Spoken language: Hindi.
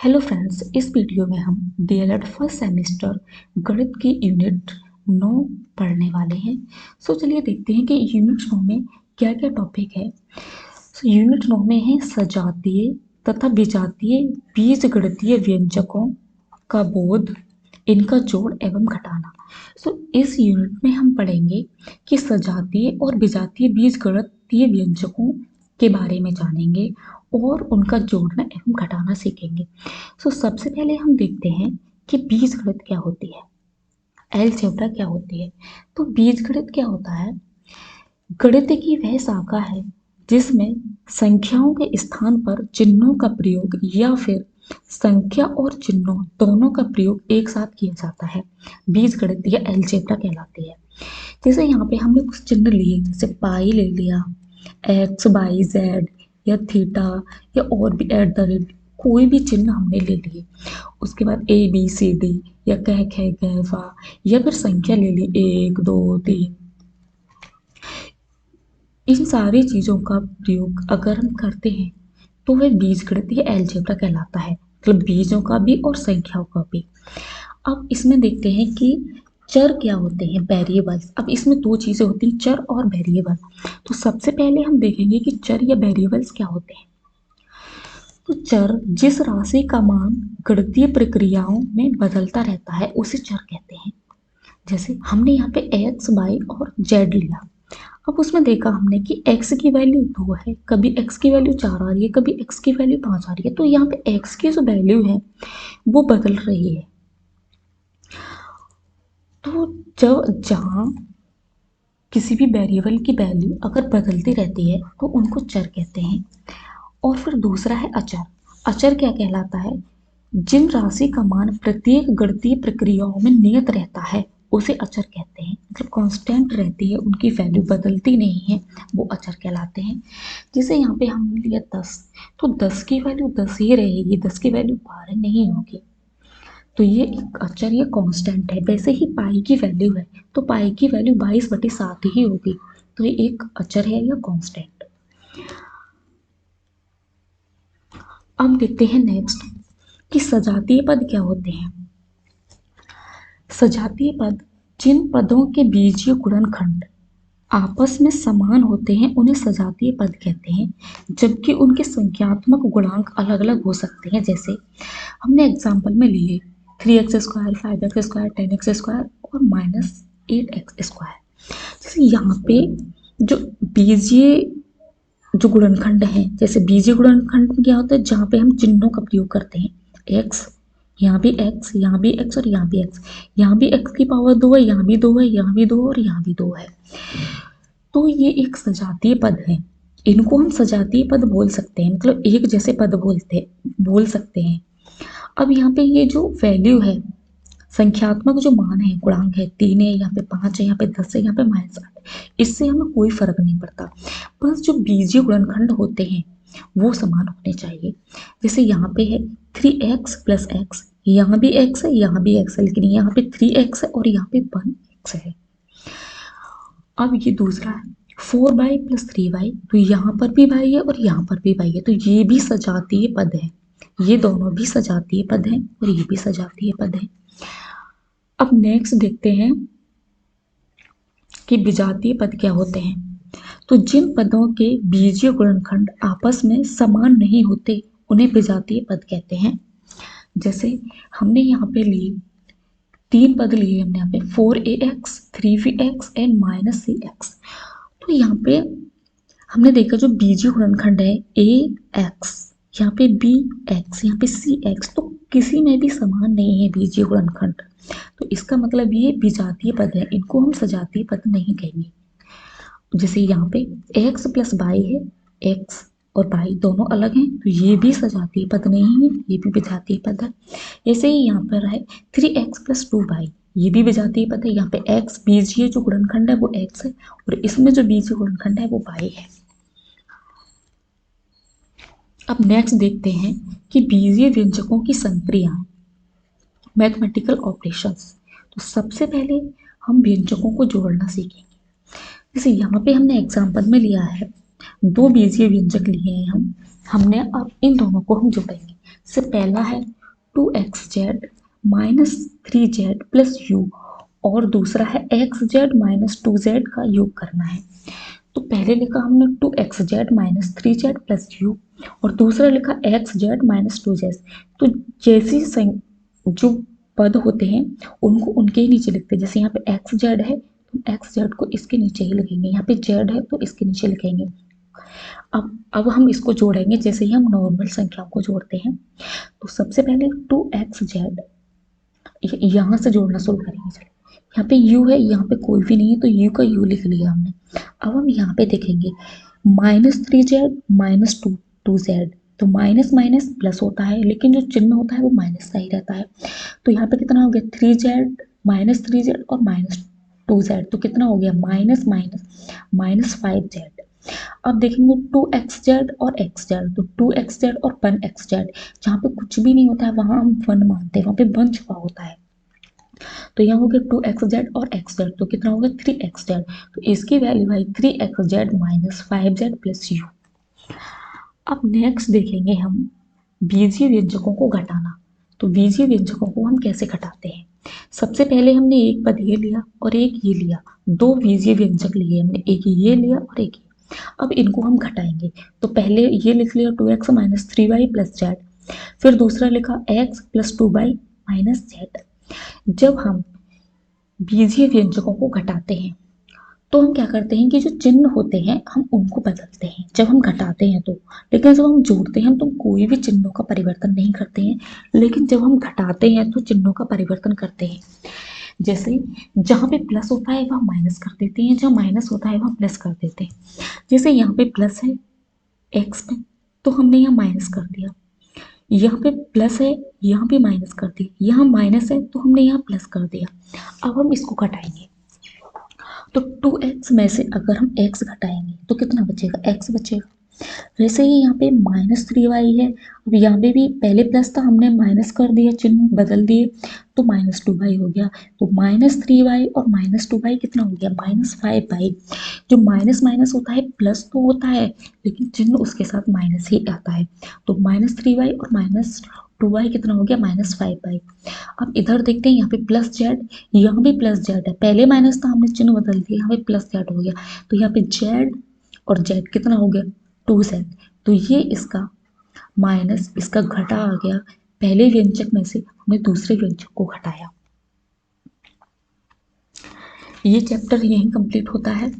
हेलो फ्रेंड्स, इस वीडियो में हम डीएलएड फर्स्ट सेमेस्टर गणित की यूनिट 9 पढ़ने वाले हैं। चलिए देखते हैं कि यूनिट 9 में क्या क्या टॉपिक है। यूनिट 9 में है सजातीय तथा विजातीय बीजगणितीय व्यंजकों का बोध, इनका जोड़ एवं घटाना। इस यूनिट में हम पढ़ेंगे कि सजातीय और विजातीय बीजगणितीय व्यंजकों के बारे में जानेंगे और उनका जोड़ना एवं घटाना सीखेंगे। सबसे पहले हम देखते हैं कि बीजगणित क्या होती है, अलजेब्रा क्या होती है। तो बीजगणित क्या होता है? गणित की वह शाखा है जिसमें संख्याओं के स्थान पर चिन्हों का प्रयोग या फिर संख्या और चिन्हों दोनों का प्रयोग एक साथ किया जाता है। बीजगणित या अलजेब्रा कहलाती है। जैसे यहाँ पे हमने कुछ चिन्ह लिए, जैसे पाई ले लिया, एक्स वाई जेड या थीटा, या और भी एट द रेट, कोई भी चिन्ह हमने ले लिए। उसके बाद ए बी सी डी या कह ख ग फा, या फिर संख्या ले ली 1 2 3। इन सारी चीज़ों का प्रयोग अगर हम करते हैं तो वह बीजगणित या अलजेब्रा कहलाता है, मतलब बीजों का भी और संख्याओं का भी। अब इसमें देखते हैं कि चर क्या होते हैं, वेरिएबल्स। अब इसमें दो चीज़ें होती हैं, चर और वेरिएबल। तो सबसे पहले हम देखेंगे कि चर या वेरिएबल्स क्या होते हैं। तो चर जिस राशि का मान गणितीय प्रक्रियाओं में बदलता रहता है उसे चर कहते हैं। जैसे हमने यहाँ पे एक्स वाई और जेड लिया। अब उसमें देखा हमने कि x की वैल्यू 2 है, कभी x की वैल्यू 4 आ रही है, कभी x की वैल्यू 5 आ रही है। तो यहाँ पे x की जो वैल्यू है वो बदल रही है। तो जब जहाँ किसी भी वेरिएबल की वैल्यू अगर बदलती रहती है तो उनको चर कहते हैं। और फिर दूसरा है अचर। अचर क्या कहलाता है? जिन राशि का मान प्रत्येक गणितीय प्रक्रियाओं में नियत रहता है उसे अचर कहते हैं, मतलब कांस्टेंट रहती है, उनकी वैल्यू बदलती नहीं है, वो अचर कहलाते हैं। जैसे यहाँ पे हमने लिया 10, तो 10 की वैल्यू 10 ही रहेगी, 10 की वैल्यू 12 नहीं होगी। तो ये एक अचर, ये कांस्टेंट है। वैसे ही पाई की वैल्यू है, तो पाई की वैल्यू 22/7 ही होगी। तो ये एक अचर है या कांस्टेंट। अब देखते हैं नेक्स्ट कि सजातीय पद क्या होते हैं। सजातीय पद जिन पदों के बीजीय गुणनखंड आपस में समान होते हैं उन्हें सजातीय पद कहते हैं, जबकि उनके संख्यात्मक गुणांक अलग अलग हो सकते हैं। जैसे हमने एग्जाम्पल में लिए 3x², 5x², 10x² और -8x²। जैसे यहाँ पे जो बीजीय जो गुणनखंड हैं, जैसे बीजीय गुणनखंड में क्या होता है, जहाँ पे हम चिन्हों का प्रयोग करते हैं। एक्स, यहाँ भी एक्स, यहाँ भी एक्स और यहाँ भी एक्स। यहाँ भी एक्स की पावर 2 है, यहाँ भी 2 है, यहाँ भी 2 और यहाँ भी 2 है। तो ये एक सजातीय पद है। इनको हम सजातीय पद बोल सकते हैं, मतलब एक जैसे पद बोल सकते हैं। अब यहाँ पे ये जो वैल्यू है, संख्यात्मक जो मान है, गुणांक है, 3 है, यहाँ पे 5 है, यहाँ पे 10 है, यहाँ पे -8, इससे हमें कोई फर्क नहीं पड़ता। बस जो बीजीय गुणनखंड होते हैं वो समान होने चाहिए। जैसे यहाँ पे है 3x + x, यहाँ भी x है, यहाँ भी x है, लेकिन यहाँ पे 3x है और यहाँ पे 1x है। अब ये दूसरा है 4y + 3y, तो यहाँ पर भी y है और यहाँ पर भी y है, तो ये भी सजातीय पद है। ये दोनों भी सजातीय पद हैं और ये भी सजातीय पद है। अब नेक्स्ट देखते हैं कि विजातीय पद क्या होते हैं। तो जिन पदों के बीजीय गुणनखंड आपस में समान नहीं होते उन्हें विजातीय पद कहते हैं। जैसे हमने यहाँ पे लिए 3 पद लिए, हमने यहाँ पे 4ax, 3bx एंड -cx। तो यहाँ पे हमने देखा जो बीजीय गुणनखंड है ax, यहाँ पे bx, यहाँ पे cx, तो किसी में भी समान नहीं है बीजीय गुणनखंड। तो इसका मतलब ये विजातीय पद है, इनको हम सजातीय पद नहीं कहेंगे। जैसे यहाँ पे x + y है, x और y दोनों अलग हैं, तो ये भी सजातीय पद नहीं है, ये भी विजातीय पद है। ऐसे ही यहाँ पर है 3x + 2y, ये भी विजातीय पद है। यहाँ पे x बीजीय जो गुणनखंड है वो x है और इसमें जो बीजीय गुणनखंड है वो y है। अब नेक्स्ट देखते हैं कि बीजीय व्यंजकों की संक्रिया, मैथमेटिकल ऑपरेशंस। तो सबसे पहले हम व्यंजकों को जोड़ना सीखेंगे। जैसे यहाँ पे हमने एग्जाम्पल में लिया है 2 बीजीय व्यंजक लिए हैं हमने, अब इन दोनों को हम जोड़ेंगे। से पहला है 2xz minus 3z plus you, और दूसरा है xz माइनस 2z का योग करना है। तो पहले लिखा हमने 2xz minus 3z plus you, और दूसरा लिखा xz माइनस 2z। तो जैसी जो पद होते हैं उनको उनके ही नीचे लिखते हैं। जैसे यहाँ पे xz है तो xz को इसके नीचे ही लिखेंगे, यहाँ पे z है तो इसके नीचे लिखेंगे। अब हम इसको जोड़ेंगे जैसे ही हम नॉर्मल संख्याओं को जोड़ते हैं। तो सबसे पहले 2xz यहाँ से जोड़ना शुरू करेंगे। चलिए, यहाँ पे u है, यहाँ पे कोई भी नहीं है तो u का u लिख लिया हमने। अब हम यहाँ पे देखेंगे -3z माइनस 2z, तो माइनस माइनस प्लस होता है, लेकिन जो चिन्ह होता है वो माइनस का ही रहता है। तो यहाँ पे कितना हो गया 3z माइनस 3z और माइनस 2z, तो कितना हो गया माइनस माइनस माइनस 5z। अब देखेंगे 2xz और xz, तो 2xz और 1xz, जहाँ पे कुछ भी नहीं होता है वहां हम 1 मानते हैं, वहां पे 1 छुपा होता है। तो यहाँ हो गया 2xz और xz, तो कितना हो गया 3xz, तो इसकी वैल्यू है 3xz minus 5z plus you. अब नेक्स्ट देखेंगे हम बीजीय व्यंजकों को घटाना। तो बीजीय व्यंजकों को हम कैसे घटाते हैं। सबसे पहले हमने एक पद ये लिया और एक ये लिया, दो बीजीय व्यंजक लिए हमने, एक ये लिया और एक ये। अब इनको हम घटाएंगे। तो पहले ये लिख लिया 2x minus 3y plus z, फिर दूसरा लिखा x plus 2y minus z। जब हम बीजीय व्यंजकों को घटाते हैं तो हम क्या करते हैं कि जो चिन्ह होते हैं हम उनको बदलते हैं जब हम घटाते हैं तो, लेकिन जब हम जोड़ते हैं तो कोई भी चिन्हों का परिवर्तन नहीं करते हैं, लेकिन जब हम घटाते हैं तो चिन्हों का परिवर्तन करते हैं। जैसे जहाँ पे प्लस होता है वहाँ माइनस कर देते हैं, जहाँ माइनस होता है वहाँ प्लस कर देते हैं। जैसे यहाँ पे प्लस है एक्स में तो हमने यहाँ माइनस कर दिया, यहाँ पे प्लस है यहाँ पे माइनस कर दिया, यहाँ माइनस है तो हमने यहाँ प्लस कर दिया। अब हम इसको घटाएंगे। तो 2x में से अगर हम x घटाएंगे तो कितना बचेगा, x बचेगा। वैसे ही यहाँ पे -3y है, अब यहाँ पे भी पहले प्लस था हमने माइनस कर दिया, चिन्ह बदल दिए तो -2y हो गया। तो -3y और -2y कितना हो गया -5y। जो माइनस माइनस होता है प्लस तो होता है, लेकिन चिन्ह उसके साथ माइनस ही आता है। तो -3y और -2y कितना हो गया -5y। अब इधर देखते हैं यहाँ पे प्लस जेड, यहाँ भी प्लस जेड है, पहले माइनस था हमने चिन्ह बदल दिया, यहाँ पे प्लस जेड हो गया। तो यहाँ पे जेड और जेड कितना हो गया 2z। तो ये इसका माइनस इसका घटा आ गया, पहले व्यंजक में से हमने दूसरे व्यंजक को घटाया। ये चैप्टर यहीं कंप्लीट होता है।